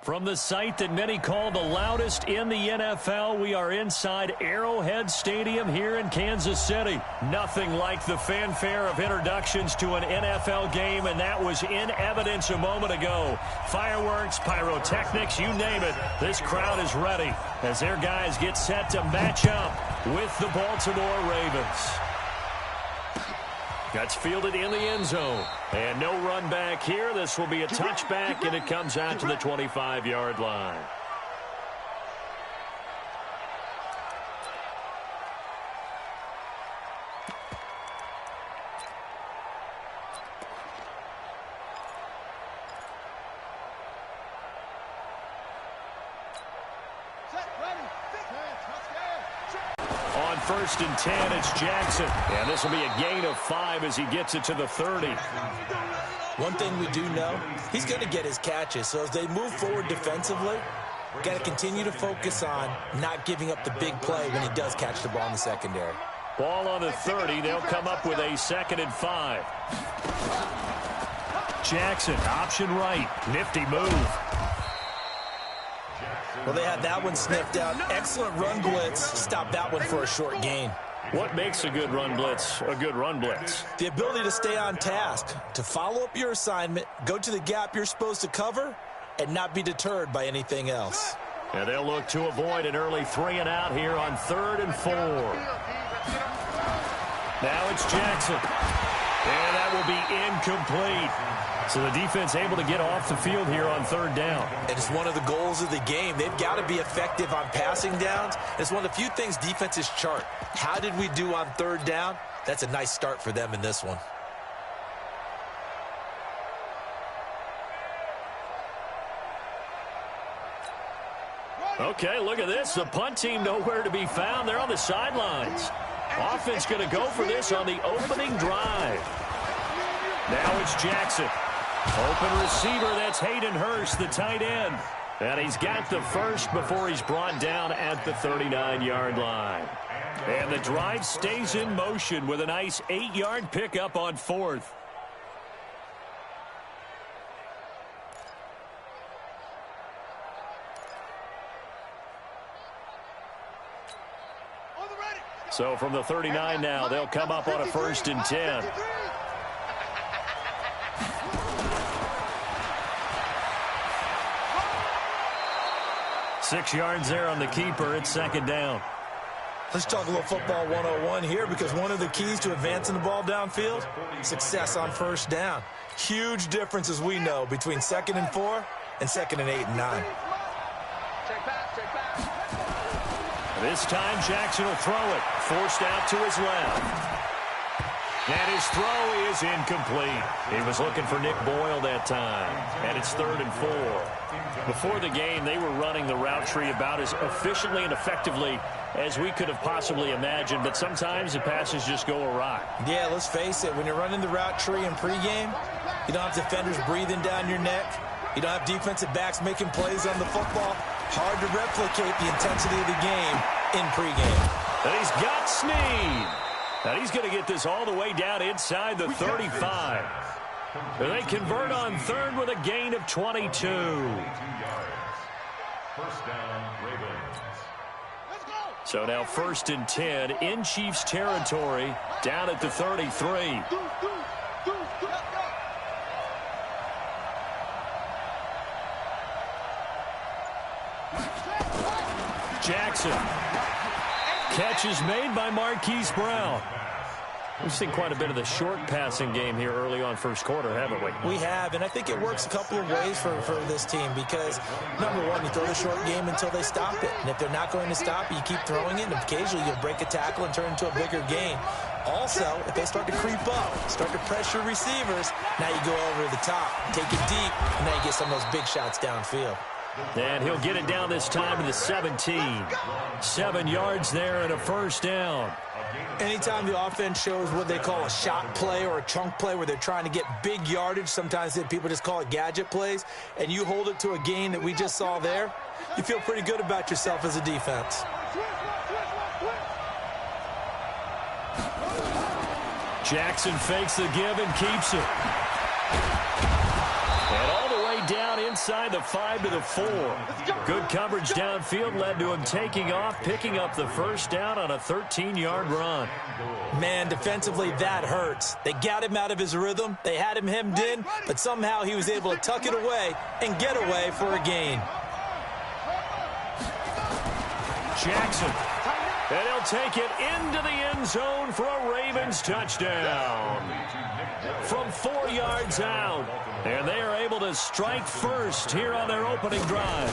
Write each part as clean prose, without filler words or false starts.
From the site that many call the loudest in the NFL, we are inside Arrowhead Stadium here in Kansas City. Nothing like the fanfare of introductions to an NFL game, and that was in evidence a moment ago. Fireworks, pyrotechnics, you name it. This crowd is ready as their guys get set to match up with the Baltimore Ravens. That's fielded in the end zone. And no run back here. This will be a touchback, and it comes out to the 25-yard line. First and 10, it's Jackson. And this will be a gain of 5 as he gets it to the 30. One thing we do know, he's going to get his catches. So as they move forward defensively, got to continue to focus on not giving up the big play when he does catch the ball in the secondary. Ball on the 30. They'll come up with a 2nd and 5. Jackson, option right. Nifty move. Well, they had that one sniffed out. Excellent run blitz. Stop that one for a short gain. What makes a good run blitz a good run blitz? The ability to stay on task, to follow up your assignment, go to the gap you're supposed to cover, and not be deterred by anything else. And they'll look to avoid an early 3 and out here on 3rd and 4. Now it's Jackson. And that will be incomplete. So the defense able to get off the field here on 3rd down. It is one of the goals of the game. They've got to be effective on passing downs. It's one of the few things defenses chart. How did we do on 3rd down? That's a nice start for them in this one. Okay, look at this. The punt team nowhere to be found. They're on the sidelines. Offense going to go for this on the opening drive. Now it's Jackson. Open receiver, that's Hayden Hurst, the tight end. And he's got the first before he's brought down at the 39-yard line. And the drive stays in motion with a nice 8-yard pickup on 4th. So from the 39 now, they'll come up on a 1st and 10. Six yards there on the keeper. It's 2nd down. Let's talk a little football 101 here, because one of the keys to advancing the ball downfield, success on 1st down. Huge difference, as we know, between 2nd and 4 and 2nd and 8 and 9. This time Jackson will throw it. Forced out to his left. And his throw is incomplete. He was looking for Nick Boyle that time. And it's 3rd and 4. Before the game, they were running the route tree about as efficiently and effectively as we could have possibly imagined. But sometimes the passes just go awry. Yeah, let's face it. When you're running the route tree in pregame, you don't have defenders breathing down your neck. You don't have defensive backs making plays on the football. Hard to replicate the intensity of the game in pregame. And he's got Snead. And he's going to get this all the way down inside the 35. And they convert on 3rd with a gain of 22. 1st down, Ravens. So now 1st and 10 in Chiefs territory, down at the 33. Jackson. Catch is made by Marquise Brown. We've seen quite a bit of the short passing game here early on 1st quarter, haven't we? We have, and I think it works a couple of ways for this team, because, number one, you throw the short game until they stop it. And if they're not going to stop it, you keep throwing it, and occasionally you'll break a tackle and turn into a bigger gain. Also, if they start to creep up, start to pressure receivers, now you go over the top, take it deep, and now you get some of those big shots downfield. And he'll get it down this time to the 17. 7 yards there and a 1st down. Anytime the offense shows what they call a shot play or a chunk play where they're trying to get big yardage, sometimes people just call it gadget plays, and you hold it to a gain that we just saw there, you feel pretty good about yourself as a defense. Jackson fakes the give and keeps it. And all the way down inside the 5 to the 4. Good coverage downfield led to him taking off, picking up the first down on a 13-yard run. Man, defensively, that hurts. They got him out of his rhythm. They had him hemmed in, but somehow he was able to tuck it away and get away for a gain. Jackson. And he'll take it into the end zone for a Ravens touchdown. From 4 yards out. And they are able to strike first here on their opening drive.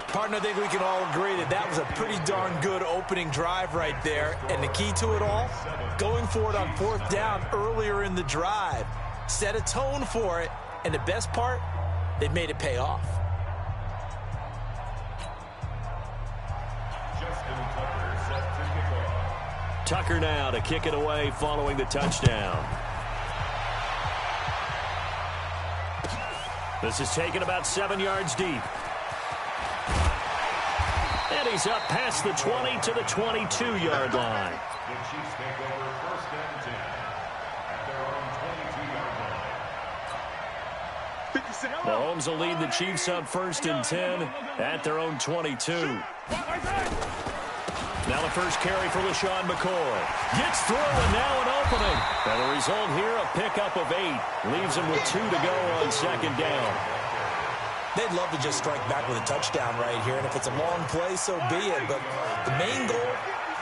Partner, I think we can all agree that that was a pretty darn good opening drive right there. And the key to it all, going for it on 4th down earlier in the drive. Set a tone for it. And the best part, they made it pay off. Tucker now to kick it away following the touchdown. This is taken about 7 yards deep. And he's up past the 20 to the 22-yard line. The Chiefs take over 1st and 10 at their own 22-yard line. Mahomes will lead the Chiefs up 1st and 10 at their own 22. Now the first carry for LaShawn McCoy. Gets through and now an opening. And the result here, a pickup of 8. Leaves him with 2 to go on 2nd down. They'd love to just strike back with a touchdown right here. And if it's a long play, so be it. But the main goal,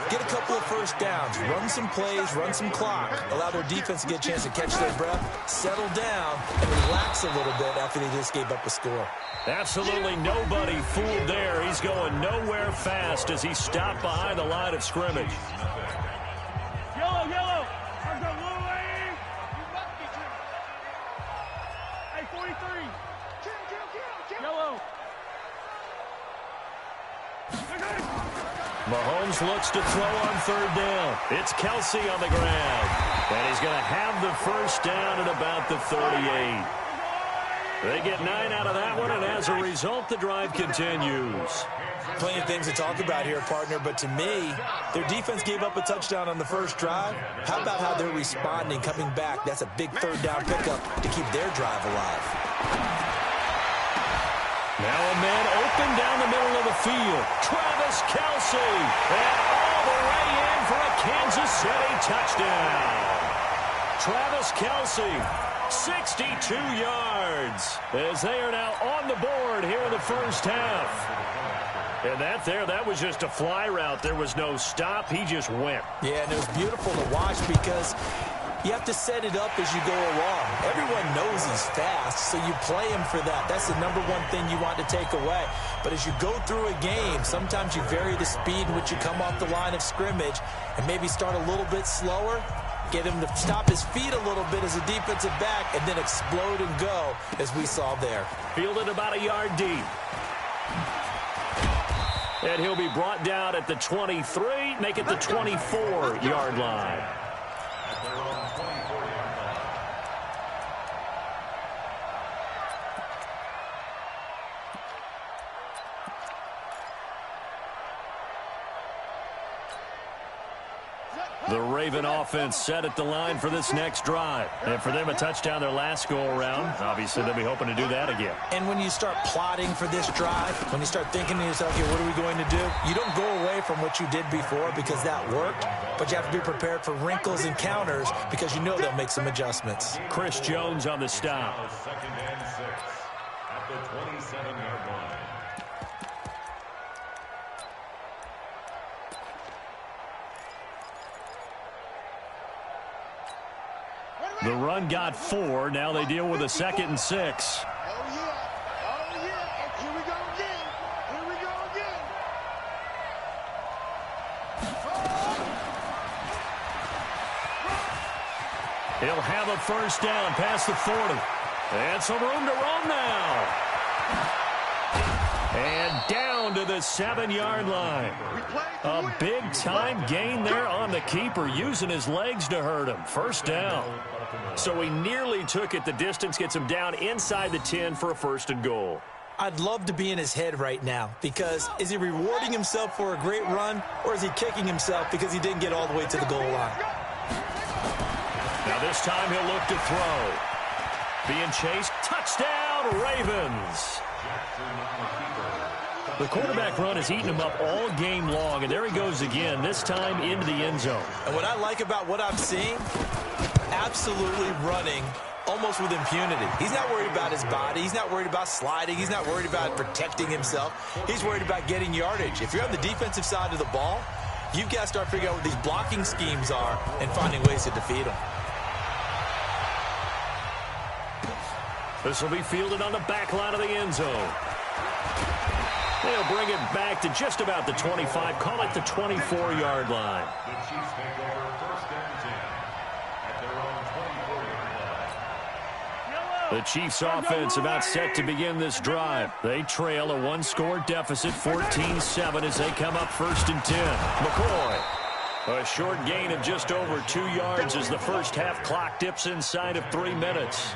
get a couple of first downs. Run some plays, run some clock. Allow their defense to get a chance to catch their breath, settle down, and relax a little bit after they just gave up a score. Absolutely nobody fooled there. He's going nowhere fast as he stopped behind the line of scrimmage. Yellow, yellow. I've got one way. Hey, 43. Yellow. Mahomes looks to throw on 3rd down. It's Kelsey on the ground. And he's going to have the first down at about the 38. They get 9 out of that one, and as a result, the drive continues. Plenty of things to talk about here, partner, but to me, their defense gave up a touchdown on the first drive. How about how they're responding, coming back? That's a big 3rd down pickup to keep their drive alive. Now a man open down the middle of the field. Travis Kelsey, and all the way in for a Kansas City touchdown. Travis Kelsey, 62 yards, as they are now on the board here in the first half. And that was just a fly route. There was no stop. He just went. Yeah, and it was beautiful to watch because you have to set it up as you go along. Everyone knows he's fast, so you play him for that. That's the number one thing you want to take away. But as you go through a game, sometimes you vary the speed in which you come off the line of scrimmage and maybe start a little bit slower, get him to stop his feet a little bit as a defensive back, and then explode and go, as we saw there. Fielded about a yard deep. And he'll be brought down at the 23, make it the 24-yard line. At their own 24-yard line. The Raven offense set at the line for this next drive. And for them, a touchdown their last go-around. Obviously, they'll be hoping to do that again. And when you start plotting for this drive, when you start thinking to yourself, okay, what are we going to do? You don't go away from what you did before because that worked, but you have to be prepared for wrinkles and counters because you know they'll make some adjustments. Chris Jones on the stop. 2nd and 6 at the 27-yard line. The run got 4. Now they deal with a 2nd and 6. Oh, yeah. Oh, yeah. Here we go again. Here we go again. He'll have a first down past the 40. And some room to roam now. And down to the 7-yard line. A big-time gain there on the keeper, using his legs to hurt him. First down. So he nearly took it the distance, gets him down inside the 10 for a 1st and goal. I'd love to be in his head right now because is he rewarding himself for a great run or is he kicking himself because he didn't get all the way to the goal line? Now this time he'll look to throw. Being chased. Touchdown! touchdown, Ravens. The quarterback run has eaten him up all game long, and there he goes again, this time into the end zone. And what I like about what I'm seeing, absolutely running almost with impunity. He's not worried about his body. He's not worried about sliding. He's not worried about protecting himself. He's worried about getting yardage. If you're on the defensive side of the ball, you've got to start figuring out what these blocking schemes are and finding ways to defeat them. This will be fielded on the back line of the end zone. They'll bring it back to just about the 25. Call it the 24-yard line. The Chiefs take over 1st and 10 at their own 24-yard line. The Chiefs offense about set to begin this drive. They trail a one-score deficit, 14-7, as they come up 1st and 10. McCoy. A short gain of just over 2 yards as the first half clock dips inside of 3 minutes.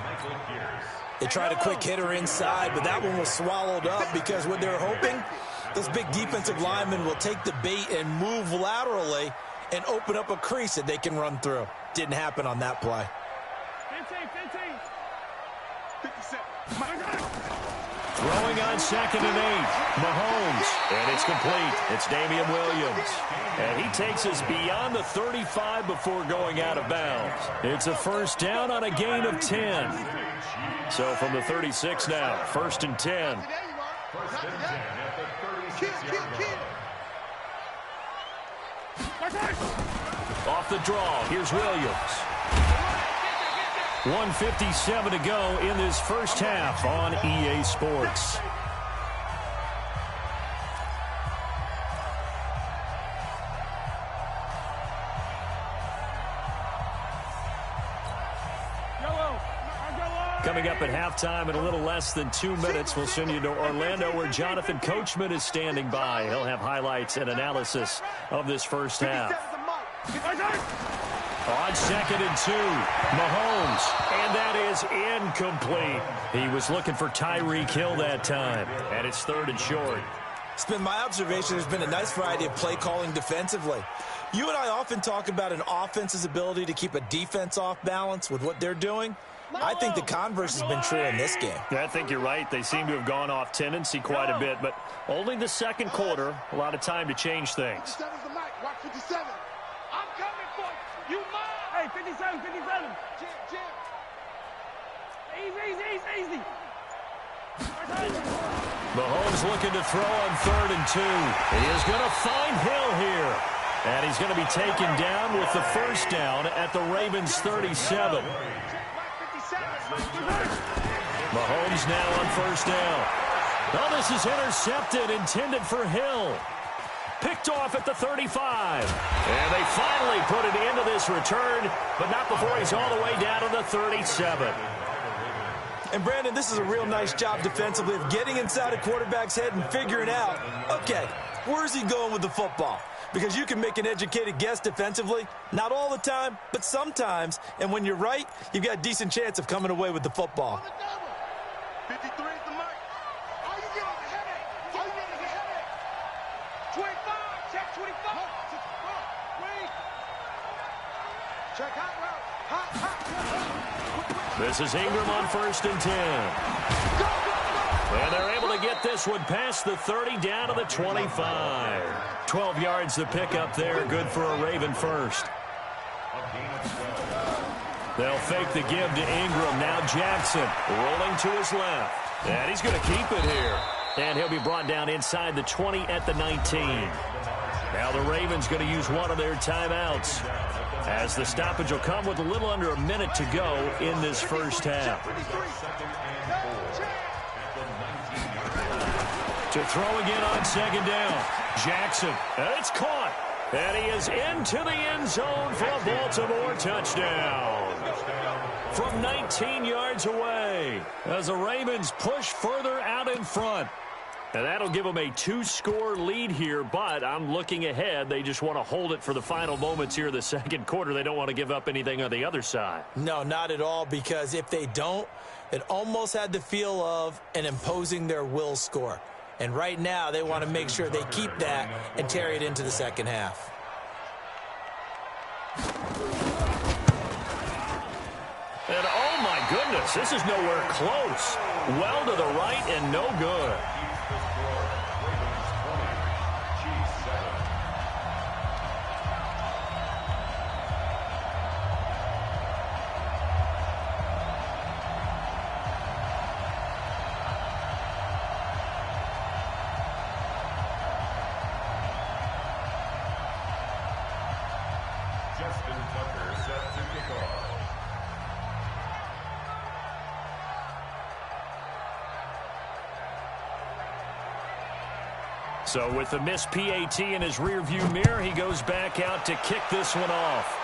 They tried a quick hitter inside, but that one was swallowed up because what they're hoping, those big defensive linemen will take the bait and move laterally and open up a crease that they can run through. Didn't happen on that play. 57. Throwing on 2nd and 8. Mahomes. And it's complete. It's Damian Williams. And he takes us beyond the 35 before going out of bounds. It's a first down on a gain of 10. So from the 36 now, 1st and 10. 1st and 10 at the 36-yard line. Off the draw, here's Williams. 1:57 to go in this first half on EA Sports. Coming up at halftime in a little less than 2 minutes, we'll send you to Orlando where Jonathan Coachman is standing by. He'll have highlights and analysis of this first half. On 2nd and 2, Mahomes, and that is incomplete. He was looking for Tyreek Hill that time, and it's 3rd and short. It's been my observation there's been a nice variety of play calling defensively. You and I often talk about an offense's ability to keep a defense off balance with what they're doing. I think the converse has been true in this game. I think you're right. They seem to have gone off tendency quite a bit, but only the second quarter, a lot of time to change things. 57's the mic. Watch 57. I'm coming for you. You mine. Hey, 57, 57. Jim. Easy. Mahomes looking to throw on 3rd and 2. He is going to find Hill here. And he's going to be taken down with the first down at the Ravens' 37. Mahomes now on 1st down. Now this is intercepted, intended for Hill. Picked off at the 35. And they finally put it into this return, but not before he's all the way down to the 37. And, Brandon, this is a real nice job defensively of getting inside a quarterback's head and figuring out, okay, where's he going with the football? Because you can make an educated guess defensively, not all the time, but sometimes. And when you're right, you've got a decent chance of coming away with the football. 53 is the mic. All you get is a headache. 25. Check 25. Wait. Check hot route. This is Ingram on 1st and 10. And they're able to get this one past the 30 down to the 25. 12 yards to pick up there. Good for a Raven first. They'll fake the give to Ingram. Now Jackson rolling to his left. And he's going to keep it here. And he'll be brought down inside the 20 at the 19. Now the Ravens going to use one of their timeouts, as the stoppage will come with a little under a minute to go in this first half. To throw again on 2nd down. Jackson, and it's caught. And he is into the end zone for a Baltimore touchdown. From 19 yards away, as the Ravens push further out in front. And that'll give them a 2-score lead here, but I'm looking ahead. They just want to hold it for the final moments here of the second quarter. They don't want to give up anything on the other side. No, not at all, because if they don't, it almost had the feel of an imposing their will score. And right now, they want to make sure they keep that and carry it into the second half. And oh my goodness, this is nowhere close. Well to the right and no good. So with the missed PAT in his rearview mirror, he goes back out to kick this one off.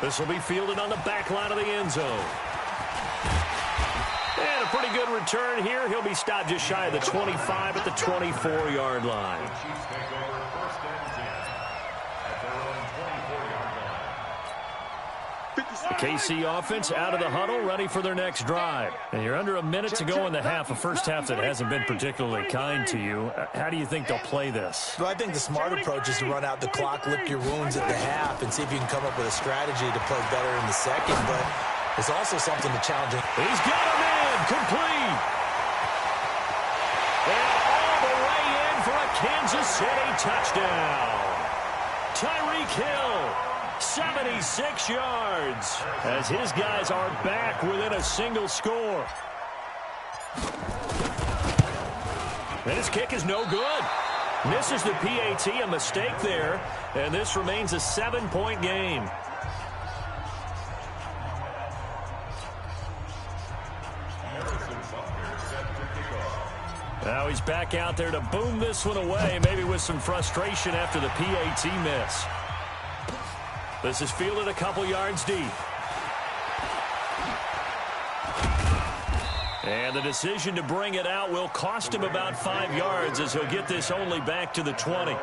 This will be fielded on the back line of the end zone. And a pretty good return here. He'll be stopped just shy of the 25 at the 24-yard line. The KC offense out of the huddle, ready for their next drive. And you're under a minute to go in the half, a first half that hasn't been particularly kind to you. How do you think they'll play this? Well, I think the smart approach is to run out the clock, lick your wounds at the half, and see if you can come up with a strategy to play better in the second. But it's also something to challenge. He's got a man, complete. And all the way in for a Kansas City touchdown. Tyreek Hill. 76 yards as his guys are back within a single score. And his kick is no good. Misses the PAT, a mistake there, and this remains a 7-point game. Now he's back out there to boom this one away, maybe with some frustration after the PAT miss. This is fielded a couple yards deep. And the decision to bring it out will cost him about 5 yards as he'll get this only back to the 20.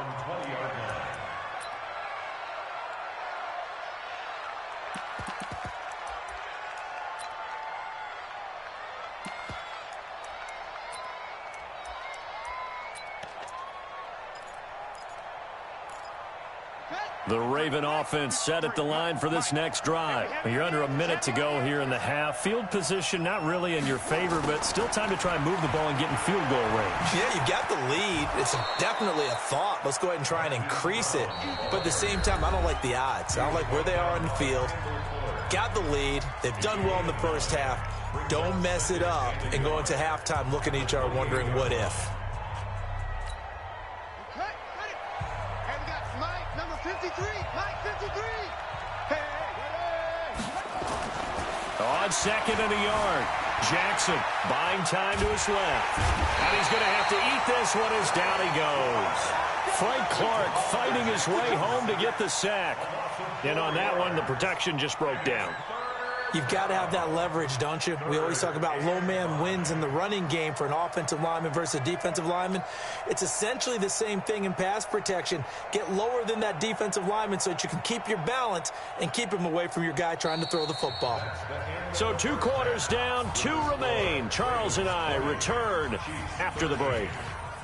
The Raven offense set at the line for this next drive. You're under a minute to go here in the half. Field position not really in your favor, but still time to try and move the ball and get in field goal range. Yeah, you've got the lead. It's definitely a thought. Let's go ahead and try and increase it. But at the same time, I don't like the odds. I don't like where they are on the field. Got the lead. They've done well in the first half. Don't mess it up and go into halftime looking at each other wondering what if. On second and a yard, Jackson buying time to his left. And he's going to have to eat this one as down he goes. Frank Clark fighting his way home to get the sack. And on that one, the protection just broke down. You've got to have that leverage, don't you? We always talk about low man wins in the running game for an offensive lineman versus a defensive lineman. It's essentially the same thing in pass protection. Get lower than that defensive lineman so that you can keep your balance and keep him away from your guy trying to throw the football. So 2 quarters down, 2 remain. Charles and I return after the break.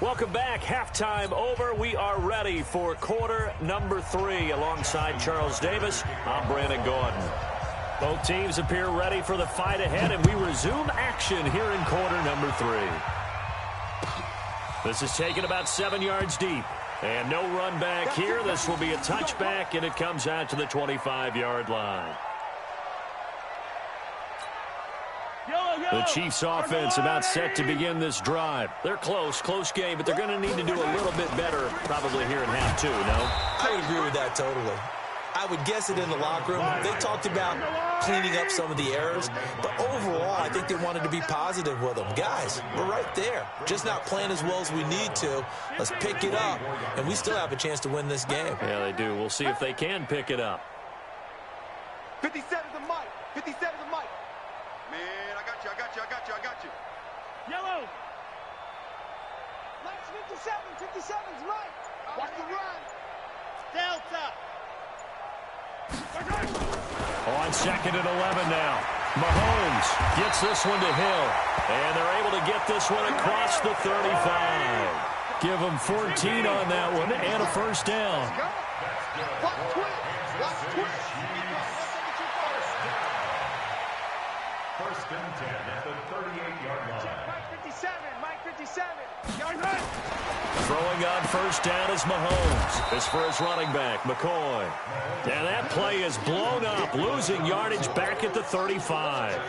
Welcome back. Halftime over. We are ready for quarter number 3. Alongside Charles Davis, I'm Brandon Gordon. Both teams appear ready for the fight ahead, and we resume action here in quarter number 3. This is taken about 7 yards deep. And no run back here. This will be a touchback, and it comes out to the 25-yard line. The Chiefs offense about set to begin this drive. They're close game, but they're going to need to do a little bit better probably here in half 2, no? I would agree with that totally. I would guess it in the locker room. They talked about cleaning up some of the errors, but overall, I think they wanted to be positive with them. Guys, we're right there. Just not playing as well as we need to. Let's pick it up, and we still have a chance to win this game. Yeah, they do. We'll see if they can pick it up. 57 to Mike. 57 to Mike. Man, I got you. Yellow. Mike's 57. 57's Mike. Watch the run. Delta. On second and 11 now. Mahomes gets this one to Hill. And they're able to get this one across the 35. Give them 14 on that one and a first down. First and 10 at the 38-yard line. Mike 57, Mike 57. Throwing on first down is Mahomes. This for his running back, McCoy. And that play is blown up, losing yardage back at the 35.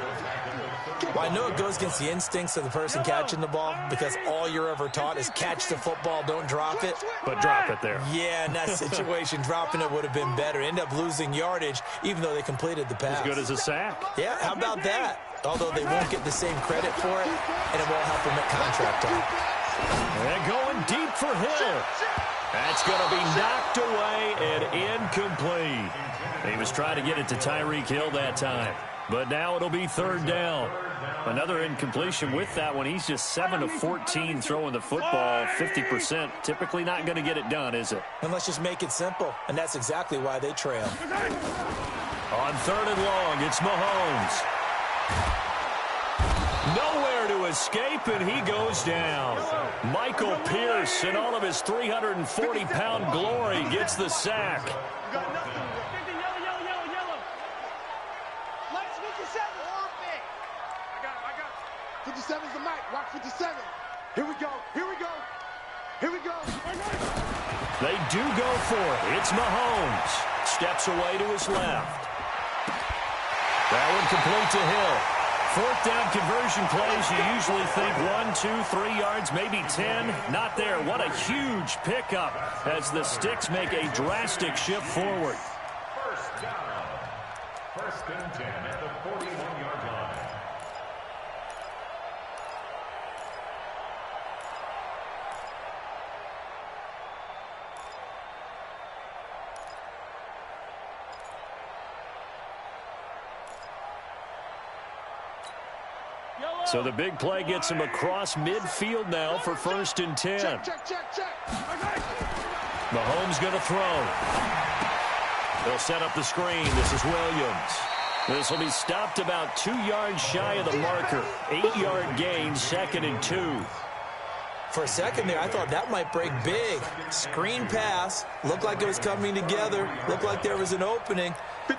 Well, I know it goes against the instincts of the person catching the ball because all you're ever taught is catch the football, don't drop it. But drop it there. Yeah, in that situation, dropping it would have been better. End up losing yardage, even though they completed the pass. As good as a sack. Yeah, how about that? Although they won't get the same credit for it, and it won't help them at contract time. And going deep for Hill. That's going to be knocked away and incomplete. He was trying to get it to Tyreek Hill that time. But now it'll be third down. Another incompletion with that one. He's just 7 of 14 throwing the football, 50%. Typically not going to get it done, is it? And let's just make it simple, and that's exactly why they trail. On third and long, it's Mahomes. Nowhere to escape, and he goes down. Michael Pierce, in all of his 340-pound glory, gets the sack. The mic. Watch 57. Here we go. Here we go. Here we go. They do go for it. It's Mahomes. Steps away to his left. That one complete to Hill. Fourth down conversion plays, you usually think 1, 2, 3 yards, maybe 10. Not there. What a huge pickup as the Sticks make a drastic shift forward. First down. First and 10 at the 41-yard line. So the big play gets him across midfield now for first and 10. Mahomes going to throw. They'll set up the screen. This is Williams. This will be stopped about 2 yards shy of the marker. 8-yard gain, 2nd and 2. For a second there, I thought that might break big. Screen pass. Looked like it was coming together. Looked like there was an opening.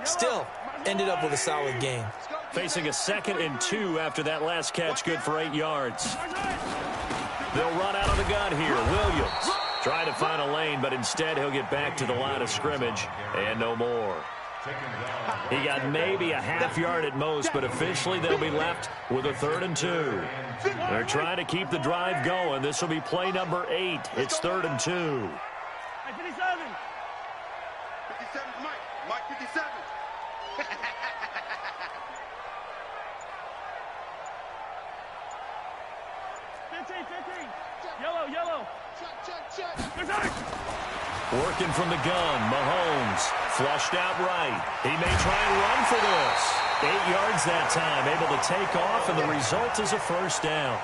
Still, ended up with a solid gain. Facing a 2nd and 2 after that last catch, good for 8 yards. They'll run out of the gun here. Williams trying to find a lane, but instead he'll get back to the line of scrimmage and no more. He got maybe a half yard at most, but officially they'll be left with a 3rd and 2. They're trying to keep the drive going. This will be play number 8. It's 3rd and 2. 57. 57's Mike. Mike 57. Yellow. Check. Working from the gun, Mahomes flushed out right. He may try and run for this. 8 yards that time, able to take off, and the result is a first down.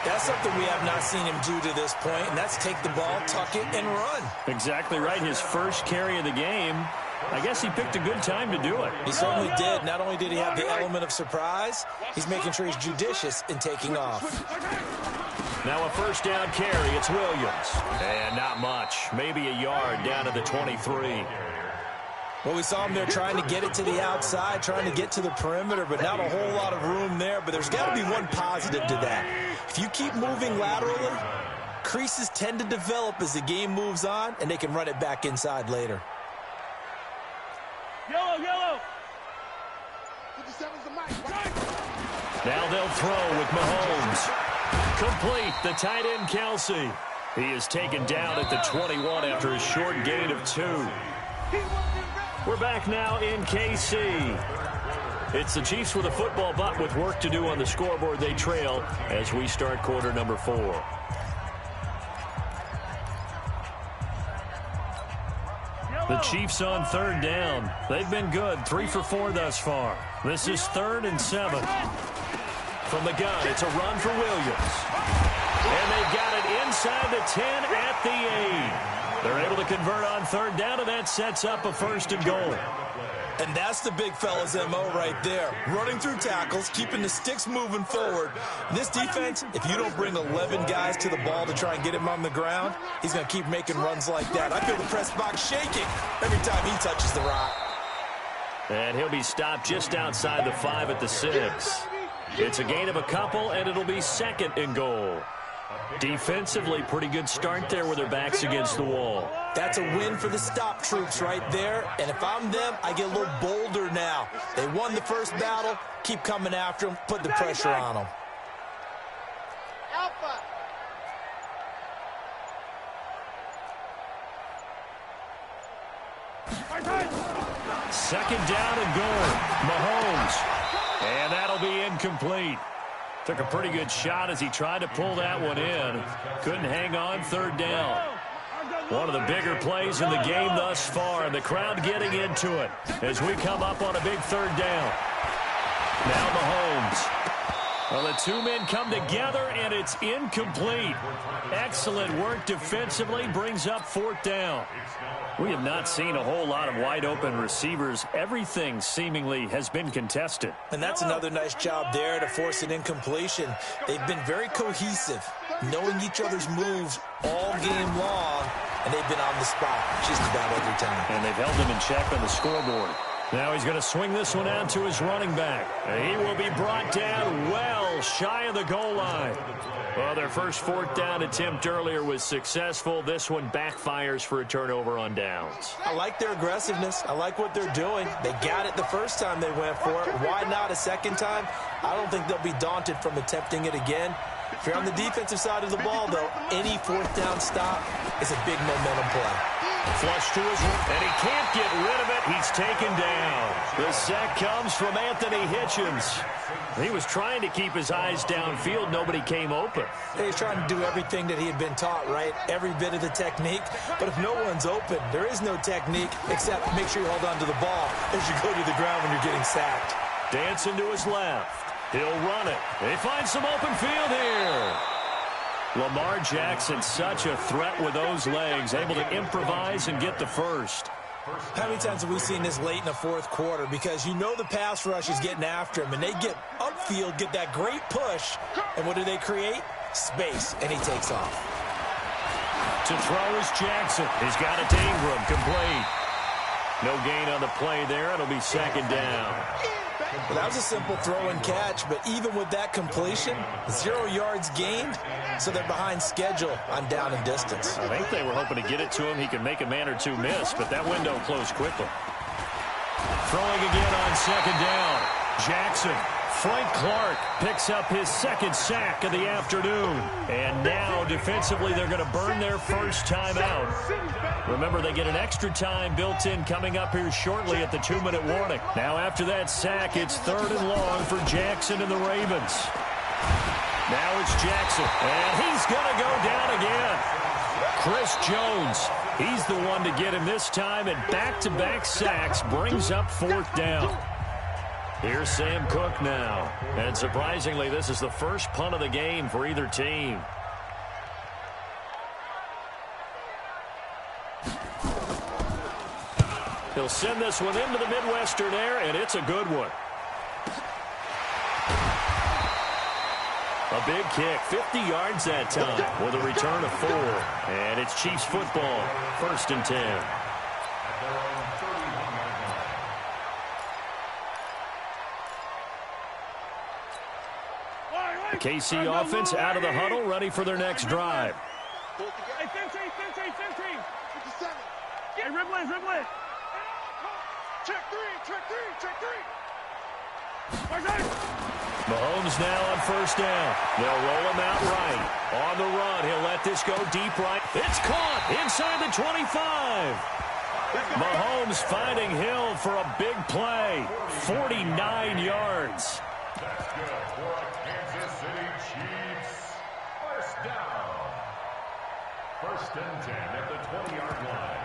That's something we have not seen him do to this point, and that's take the ball, tuck it, and run. Exactly right. His first carry of the game. I guess he picked a good time to do it. He certainly did. Not only did he have the element of surprise, he's making sure he's judicious in taking off. Now a first down carry. It's Williams. And not much. Maybe a yard down to the 23. Well, we saw him there trying to get it to the outside, trying to get to the perimeter, but not a whole lot of room there. But there's got to be one positive to that. If you keep moving laterally, creases tend to develop as the game moves on, and they can run it back inside later. Yellow. 57's the mic. Now they'll throw with Mahomes. Complete, the tight end, Kelsey. He is taken down at the 21 after a short gain of 2. We're back now in KC. It's the Chiefs with a football, but with work to do on the scoreboard. They trail as we start quarter number 4. The Chiefs on third down. They've been good, 3 for 4 thus far. This is 3rd and 7. From the gun, it's a run for Williams. And they've got it inside the 10 at the 8. They're able to convert on third down, and that sets up a 1st and goal. And that's the big fella's MO right there. Running through tackles, keeping the sticks moving forward. This defense, if you don't bring 11 guys to the ball to try and get him on the ground, he's going to keep making runs like that. I feel the press box shaking every time he touches the rock. And he'll be stopped just outside the 5 at the 6. It's a gain of a couple, and it'll be 2nd and goal. Defensively, pretty good start there with their backs against the wall. That's a win for the stop troops right there. And if I'm them, I get a little bolder now. They won the first battle. Keep coming after them. Put the pressure on them. Alpha. Second down and goal. Mahomes. And that'll be incomplete. Took a pretty good shot as he tried to pull that one in. Couldn't hang on. 3rd down. One of the bigger plays in the game thus far, and the crowd getting into it as we come up on a big 3rd down. Now Mahomes. Well, the two men come together, and it's incomplete. Excellent work defensively, brings up 4th down. We have not seen a whole lot of wide-open receivers. Everything seemingly has been contested. And that's another nice job there to force an incompletion. They've been very cohesive, knowing each other's moves all game long, and they've been on the spot just about every time. And they've held them in check on the scoreboard. Now he's going to swing this one out to his running back. He will be brought down well shy of the goal line. Well, their first 4th down attempt earlier was successful. This one backfires for a turnover on downs. I like their aggressiveness. I like what they're doing. They got it the first time they went for it. Why not a second time? I don't think they'll be daunted from attempting it again. If you're on the defensive side of the ball, though, any 4th down stop is a big momentum play. Flush to his right, and he can't get rid of it. He's taken down. The sack comes from Anthony Hitchens. He was trying to keep his eyes downfield. Nobody came open. He's trying to do everything that he had been taught, right? Every bit of the technique. But if no one's open, there is no technique except make sure you hold on to the ball as you go to the ground when you're getting sacked. Dancing to his left. He'll run it. They find some open field here. Lamar Jackson, such a threat with those legs, able to improvise and get the first. How many times have we seen this late in the 4th quarter? Because you know the pass rush is getting after him, and they get upfield, get that great push, and what do they create? Space, and he takes off. To throw is Jackson. He's got it to Ingram, complete. No gain on the play there. It'll be 2nd down. Well, that was a simple throw and catch, but even with that completion, 0 yards gained, so they're behind schedule on down and distance. I think they were hoping to get it to him. He could make a man or two miss, but that window closed quickly. Throwing again on 2nd down. Jackson. Frank Clark picks up his 2nd sack of the afternoon. And now, defensively, they're going to burn their first time out. Remember, they get an extra time built in coming up here shortly at the 2-minute warning. Now, after that sack, it's 3rd and long for Jackson and the Ravens. Now it's Jackson, and he's going to go down again. Chris Jones, he's the one to get him this time, and back-to-back sacks brings up 4th down. Here's Sam Cook now. And surprisingly, this is the first punt of the game for either team. He'll send this one into the Midwestern air, and it's a good one. A big kick, 50 yards that time with a return of 4. And it's Chiefs football, 1st and 10. The KC offense out of the huddle, ready for their next drive. Hey, 15. Hey, Riblet. Check three. Mahomes now on 1st down. They'll roll him out right. On the run, he'll let this go deep right. It's caught inside the 25. Mahomes finding Hill for a big play. 49 yards. That's good for a Kansas City Chiefs. 1st down. 1st and 10 at the 20-yard line.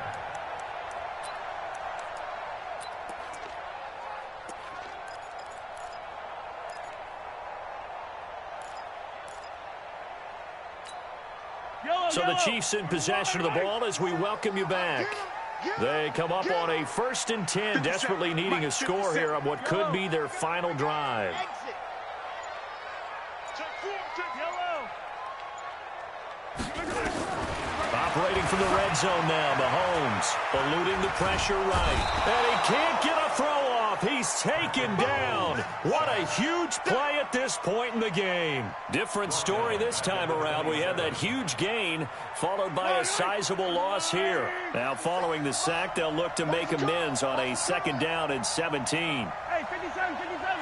So the Chiefs in possession of the ball as we welcome you back. They come up on a 1st and 10, desperately needing a score here on what could be their final drive. Operating from the red zone now, Mahomes eluding the pressure right. And he can't get a throw off. off. He's taken down. What a huge play at this point in the game. Different story this time around. We had that huge gain followed by a sizable loss here. Now following the sack, they'll look to make amends on a 2nd down and 17. Hey, 57, 57.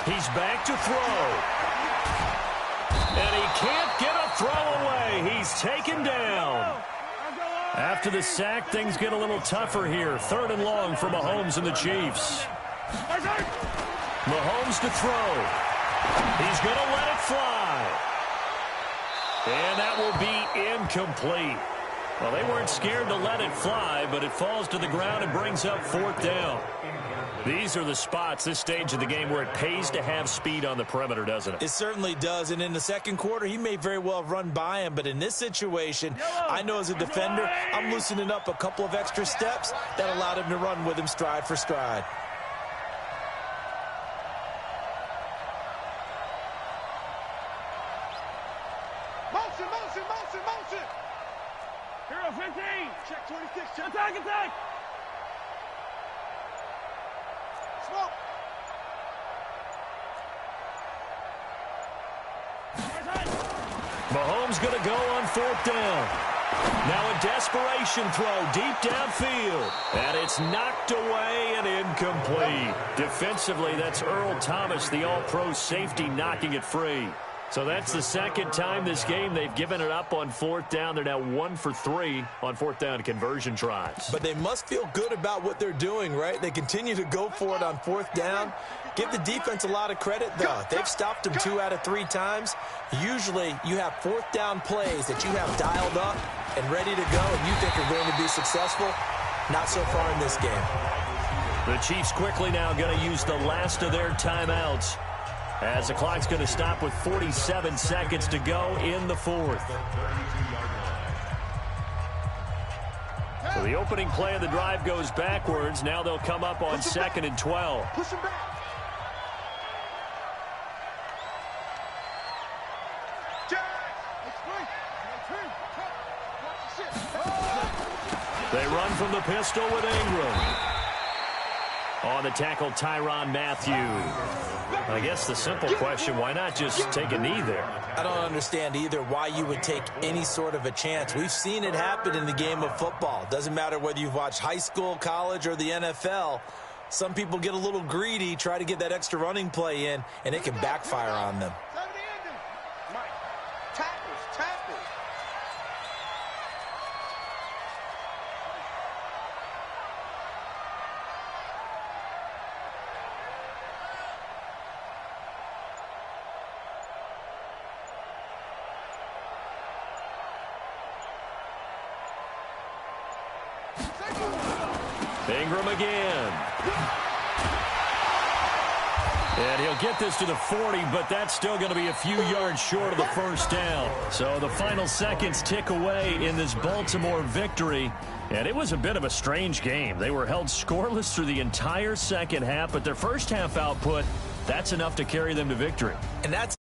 He's back to throw. And he can't get a throw away. He's taken down. After the sack, things get a little tougher here. 3rd and long for Mahomes and the Chiefs. Mahomes to throw. He's going to let it fly. And that will be incomplete. Well, they weren't scared to let it fly, but it falls to the ground and brings up 4th down. These are the spots, this stage of the game, where it pays to have speed on the perimeter, doesn't it? It certainly does, and in the 2nd quarter, he may very well have run by him, but in this situation, I know as a defender, I'm loosening up a couple of extra steps that allowed him to run with him stride for stride. Motion, motion, motion, motion. Hero 15. Check 26. Check. Attack, attack. Smoke. Mahomes going to go on 4th down. Now a desperation throw deep downfield. And it's knocked away and incomplete. Defensively, that's Earl Thomas, the all-pro safety, knocking it free. So that's the 2nd time this game they've given it up on 4th down. They're now 1 for 3 on 4th down conversion tries. But they must feel good about what they're doing, right? They continue to go for it on 4th down. Give the defense a lot of credit, though. They've stopped them 2 out of 3 times. Usually you have 4th down plays that you have dialed up and ready to go and you think are going to be successful. Not so far in this game. The Chiefs quickly now going to use the last of their timeouts, as the clock's going to stop with 47 seconds to go in the 4th. So the opening play of the drive goes backwards. Now they'll come up on 2nd and 12. Push him back. They run from the pistol with Ingram. On the tackle, Tyrann Mathieu. I guess the simple question, why not just take a knee there? I don't understand either why you would take any sort of a chance. We've seen it happen in the game of football. Doesn't matter whether you've watched high school, college, or the NFL. Some people get a little greedy, try to get that extra running play in, and it can backfire on them. Ingram again. And he'll get this to the 40, but that's still going to be a few yards short of the 1st down. So the final seconds tick away in this Baltimore victory. And it was a bit of a strange game. They were held scoreless through the entire 2nd half, but their 1st half output, that's enough to carry them to victory. And that's